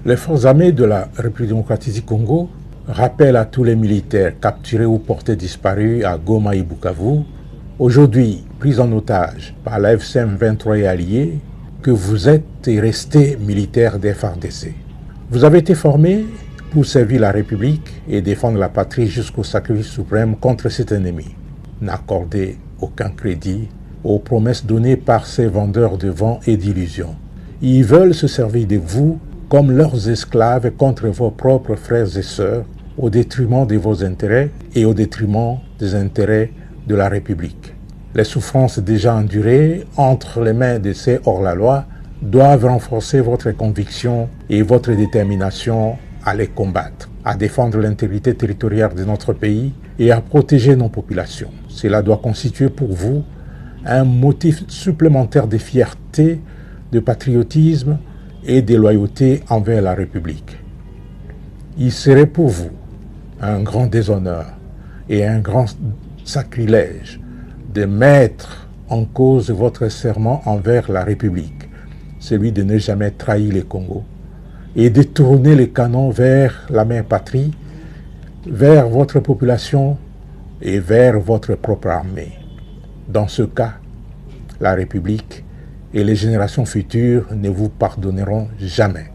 Les forces armées de la République démocratique du Congo rappellent à tous les militaires capturés ou portés disparus à Goma et Bukavu, aujourd'hui pris en otage par la FCM 23 et alliés, que vous êtes et restez militaires des FARDC. Vous avez été formés pour servir la République et défendre la patrie jusqu'au sacrifice suprême contre cet ennemi. N'accordez aucun crédit aux promesses données par ces vendeurs de vent et d'illusions. Ils veulent se servir de vous comme leurs esclaves contre vos propres frères et sœurs, au détriment de vos intérêts et au détriment des intérêts de la République. Les souffrances déjà endurées entre les mains de ces hors-la-loi doivent renforcer votre conviction et votre détermination à les combattre, à défendre l'intégrité territoriale de notre pays et à protéger nos populations. Cela doit constituer pour vous un motif supplémentaire de fierté, de patriotisme et de loyauté envers la République. Il serait pour vous un grand déshonneur et un grand sacrilège de mettre en cause votre serment envers la République, celui de ne jamais trahir le Congo, et de tourner les canons vers la mère patrie, vers votre population et vers votre propre armée. Dans ce cas, la République et les générations futures ne vous pardonneront jamais.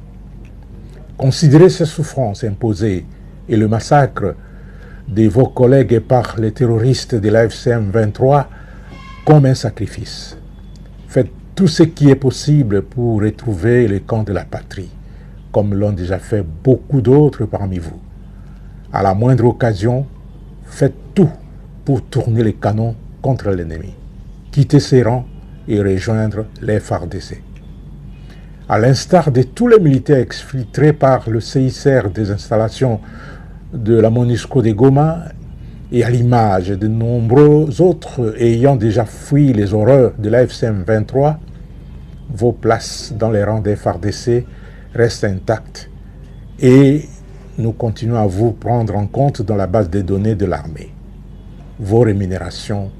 Considérez ces souffrances imposées et le massacre de vos collègues par les terroristes de la FCM 23 comme un sacrifice. Faites tout ce qui est possible pour retrouver les camps de la patrie, comme l'ont déjà fait beaucoup d'autres parmi vous. À la moindre occasion, faites tout pour tourner les canons contre l'ennemi. Quittez ces rangs et rejoindre les FARDC. À l'instar de tous les militaires exfiltrés par le CICR des installations de la MONUSCO de Goma et à l'image de nombreux autres ayant déjà fui les horreurs de la FCM 23, vos places dans les rangs des FARDC restent intactes et nous continuons à vous prendre en compte dans la base des données de l'armée. Vos rémunérations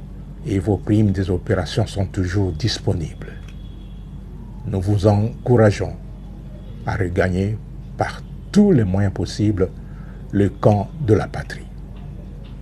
et vos primes des opérations sont toujours disponibles. Nous vous encourageons à regagner par tous les moyens possibles le camp de la patrie.